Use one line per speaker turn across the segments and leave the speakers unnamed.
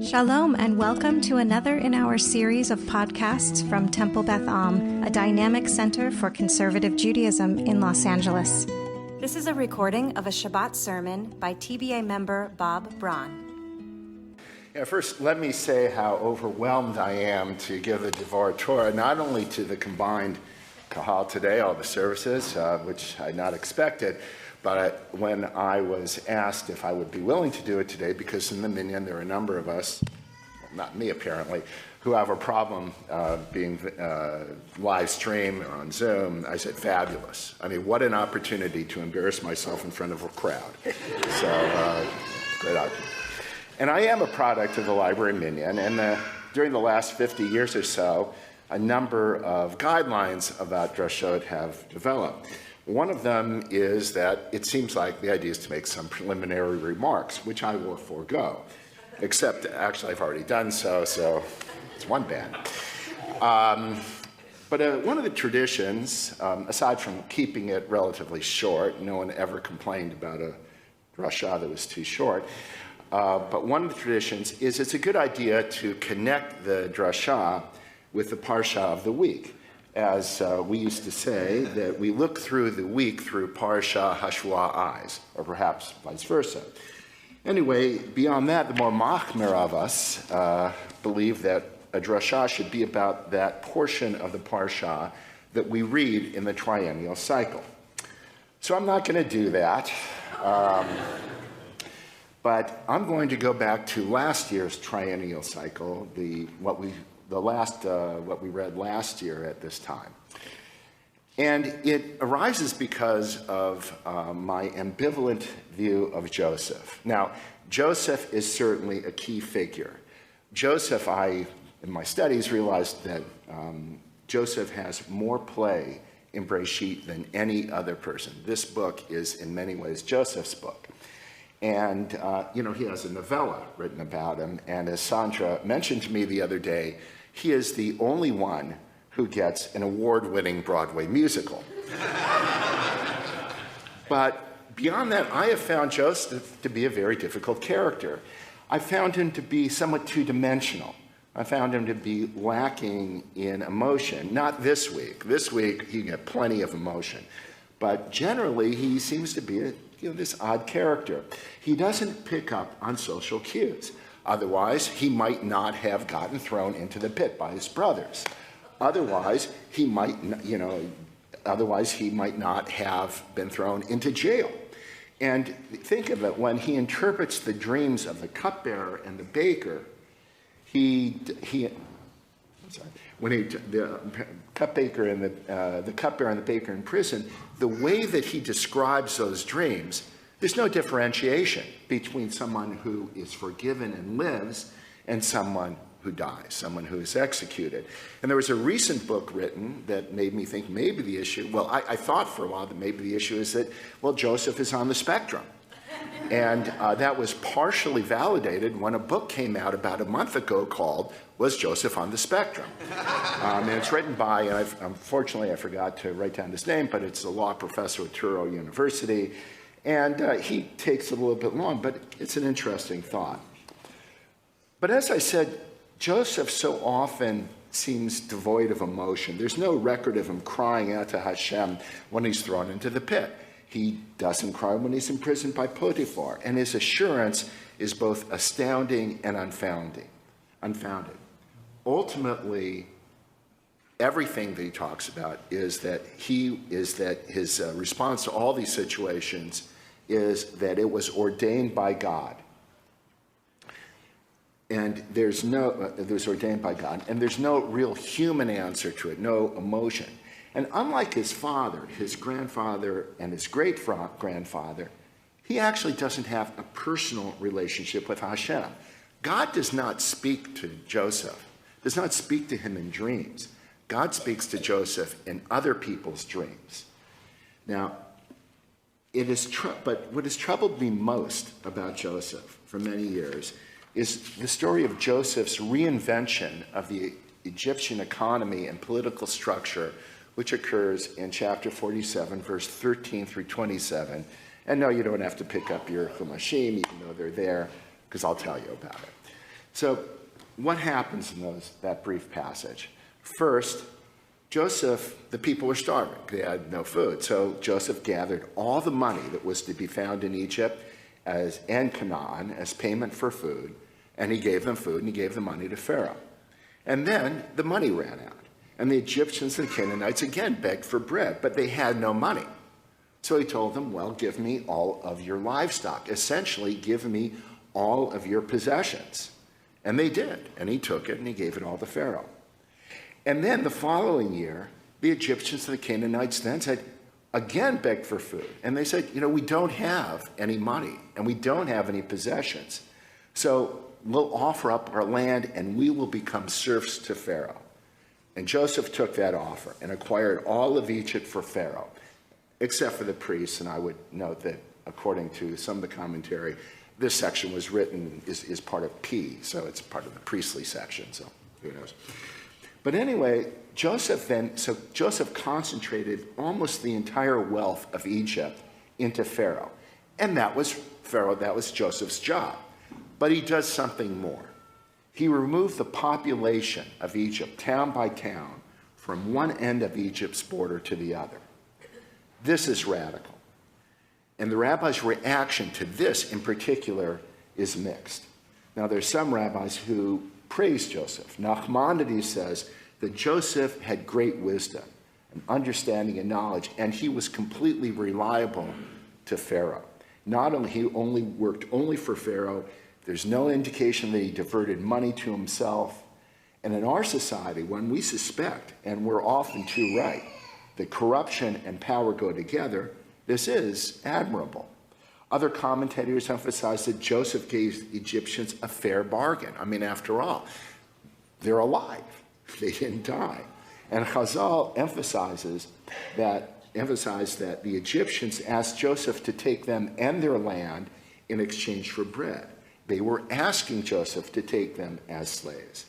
Shalom and welcome to another in our series of podcasts from Temple Beth Am, a dynamic center for conservative Judaism in Los Angeles. This is a recording of a Shabbat sermon by TBA member Bob Braun.
First, let me say how overwhelmed I am to give the Devar Torah, not only to the combined Kahal today, all the services, which I had not expected, but when I was asked if I would be willing to do it today, because in the Minyan there are a number of us, well, not me apparently, who have a problem being live streamed or on Zoom, I said, fabulous. I mean, what an opportunity to embarrass myself in front of a crowd. So, great opportunity. And I am a product of the Library Minyan, and during the last 50 years or so, a number of guidelines about drashot have developed. One of them is that it seems like the idea is to make some preliminary remarks, which I will forego, except actually I've already done so it's one bad. But one of the traditions, aside from keeping it relatively short, no one ever complained about a drasha that was too short, but one of the traditions is it's a good idea to connect the drasha with the parsha of the week. As we used to say, that we look through the week through Parsha Hashua eyes, or perhaps vice versa. Anyway, beyond that, the more machmir of us believe that a drasha should be about that portion of the Parsha that we read in the triennial cycle. So I'm not going to do that, but I'm going to go back to last year's triennial cycle, what we read last year at this time. And it arises because of my ambivalent view of Joseph. Now, Joseph is certainly a key figure. Joseph, in my studies, realized that Joseph has more play in Breshit than any other person. This book is, in many ways, Joseph's book. And, he has a novella written about him. And as Sandra mentioned to me the other day, he is the only one who gets an award-winning Broadway musical. But beyond that, I have found Joseph to be a very difficult character. I found him to be somewhat two-dimensional. I found him to be lacking in emotion. Not this week. This week, he got plenty of emotion. But generally, he seems to be this odd character. He doesn't pick up on social cues. Otherwise, he might not have gotten thrown into the pit by his brothers. Otherwise, he might not have been thrown into jail. And think of it, when he interprets the dreams of the cupbearer and the baker, the cupbearer and the baker in prison, the way that he describes those dreams, there's no differentiation between someone who is forgiven and lives and someone who dies, someone who is executed. And there was a recent book written that made me think maybe the issue, I thought for a while that maybe the issue is that, Joseph is on the spectrum. And that was partially validated when a book came out about a month ago called Was Joseph on the Spectrum? And it's written by, and unfortunately I forgot to write down his name, but it's a law professor at Touro University. And he takes it a little bit long, but it's an interesting thought. But as I said, Joseph so often seems devoid of emotion. There's no record of him crying out to Hashem when he's thrown into the pit. He doesn't cry when he's imprisoned by Potiphar. And his assurance is both astounding and unfounded. Ultimately, everything that he talks about is that his response to all these situations is that it was ordained by God. And it was ordained by God, and there's no real human answer to it, no emotion. And unlike his father, his grandfather, and his great-grandfather, he actually doesn't have a personal relationship with Hashem. God does not speak to Joseph, does not speak to him in dreams. God speaks to Joseph in other people's dreams. Now, but what has troubled me most about Joseph for many years is the story of Joseph's reinvention of the Egyptian economy and political structure, which occurs in chapter 47, verse 13 through 27. And no, you don't have to pick up your Chumashim, even though they're there, because I'll tell you about it. So what happens in that brief passage? First, Joseph, the people were starving. They had no food. So Joseph gathered all the money that was to be found in Egypt and Canaan as payment for food, and he gave them food, and he gave the money to Pharaoh. And then the money ran out. And the Egyptians and Canaanites again begged for bread, but they had no money. So he told them, well, give me all of your livestock. Essentially, give me all of your possessions. And they did. And he took it and he gave it all to Pharaoh. And then the following year, the Egyptians and the Canaanites then again begged for food. And they said, we don't have any money and we don't have any possessions. So we'll offer up our land and we will become serfs to Pharaoh. And Joseph took that offer and acquired all of Egypt for Pharaoh, except for the priests. And I would note that according to some of the commentary, this section was written, is part of P, so it's part of the priestly section, so who knows. But anyway, Joseph concentrated almost the entire wealth of Egypt into Pharaoh. And that was Joseph's job. But he does something more. He removed the population of Egypt, town by town, from one end of Egypt's border to the other. This is radical. And the rabbis' reaction to this in particular is mixed. Now, there's some rabbis who praise Joseph. Nachmanides says that Joseph had great wisdom and understanding and knowledge, and he was completely reliable to Pharaoh. Not only he worked only for Pharaoh, there's no indication that he diverted money to himself. And in our society, when we suspect, and we're often too right, that corruption and power go together, this is admirable. Other commentators emphasize that Joseph gave Egyptians a fair bargain. I mean, after all, they're alive. They didn't die. And Chazal emphasized that the Egyptians asked Joseph to take them and their land in exchange for bread. They were asking Joseph to take them as slaves.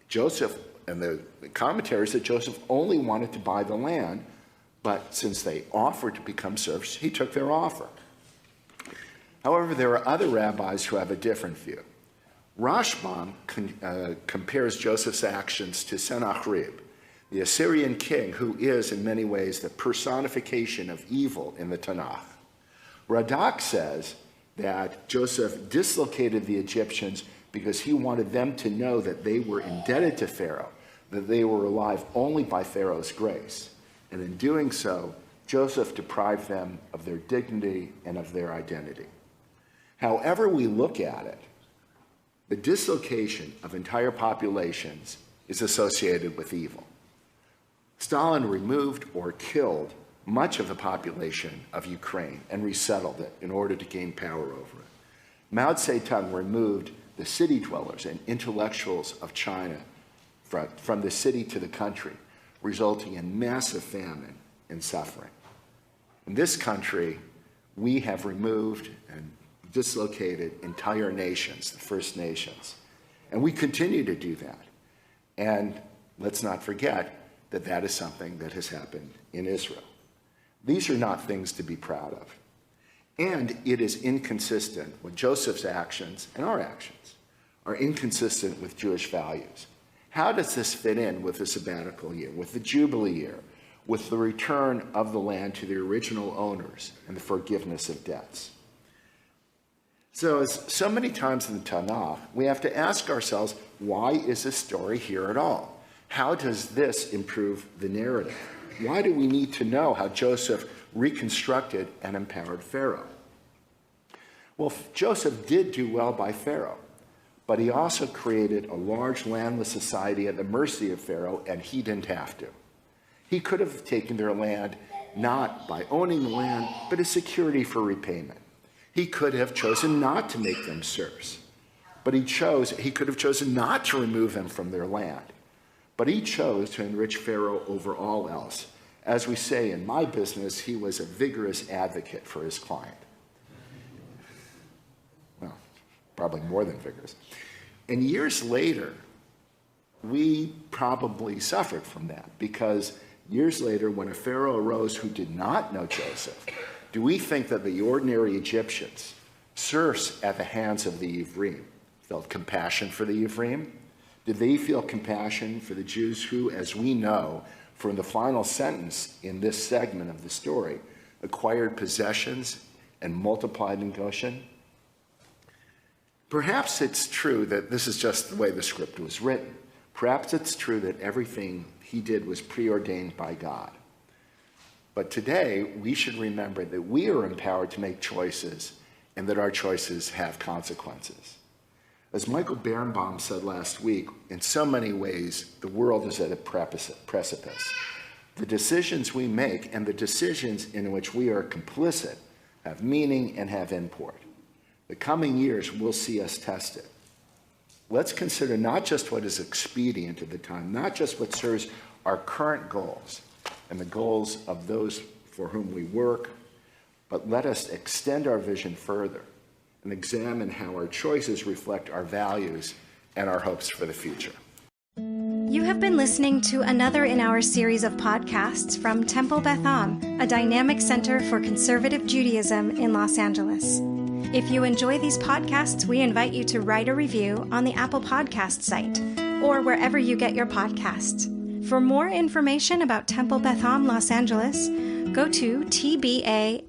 Joseph, and the commentary said Joseph only wanted to buy the land, but since they offered to become serfs, he took their offer. However, there are other rabbis who have a different view. Rashbam compares Joseph's actions to Sennacherib, the Assyrian king who is in many ways the personification of evil in the Tanakh. Radak says that Joseph dislocated the Egyptians because he wanted them to know that they were indebted to Pharaoh, that they were alive only by Pharaoh's grace. And in doing so, Joseph deprived them of their dignity and of their identity. However we look at it, the dislocation of entire populations is associated with evil. Stalin removed or killed much of the population of Ukraine and resettled it in order to gain power over it. Mao Zedong removed the city dwellers and intellectuals of China from the city to the country, resulting in massive famine and suffering. In this country, we have removed and dislocated entire nations, the First Nations, and we continue to do that. And let's not forget that that is something that has happened in Israel. These are not things to be proud of. And it is inconsistent with Joseph's actions, and our actions are inconsistent with Jewish values. How does this fit in with the sabbatical year, with the Jubilee year, with the return of the land to the original owners and the forgiveness of debts? So as so many times in the Tanakh, we have to ask ourselves, why is this story here at all? How does this improve the narrative? Why do we need to know how Joseph reconstructed and empowered Pharaoh? Well, Joseph did do well by Pharaoh, but he also created a large landless society at the mercy of Pharaoh, and he didn't have to. He could have taken their land not by owning the land, but as security for repayment. He could have chosen not to make them serfs, but he could have chosen not to remove them from their land. But he chose to enrich Pharaoh over all else. As we say in my business, he was a vigorous advocate for his client. Well, probably more than vigorous. And years later, we probably suffered from that, because years later, when a Pharaoh arose who did not know Joseph, do we think that the ordinary Egyptians, serfs at the hands of the Ivrim, felt compassion for the Ephraim? Did they feel compassion for the Jews who, as we know from the final sentence in this segment of the story, acquired possessions and multiplied in Goshen? Perhaps it's true that this is just the way the script was written. Perhaps it's true that everything he did was preordained by God. But today, we should remember that we are empowered to make choices and that our choices have consequences. As Michael Birnbaum said last week, in so many ways, the world is at a precipice. The decisions we make and the decisions in which we are complicit have meaning and have import. The coming years will see us tested. Let's consider not just what is expedient at the time, not just what serves our current goals and the goals of those for whom we work, but let us extend our vision further and examine how our choices reflect our values and our hopes for the future.
You have been listening to another in our series of podcasts from Temple Beth Am, a dynamic center for conservative Judaism in Los Angeles. If you enjoy these podcasts, we invite you to write a review on the Apple Podcast site or wherever you get your podcasts. For more information about Temple Beth Am Los Angeles, go to tbala.org.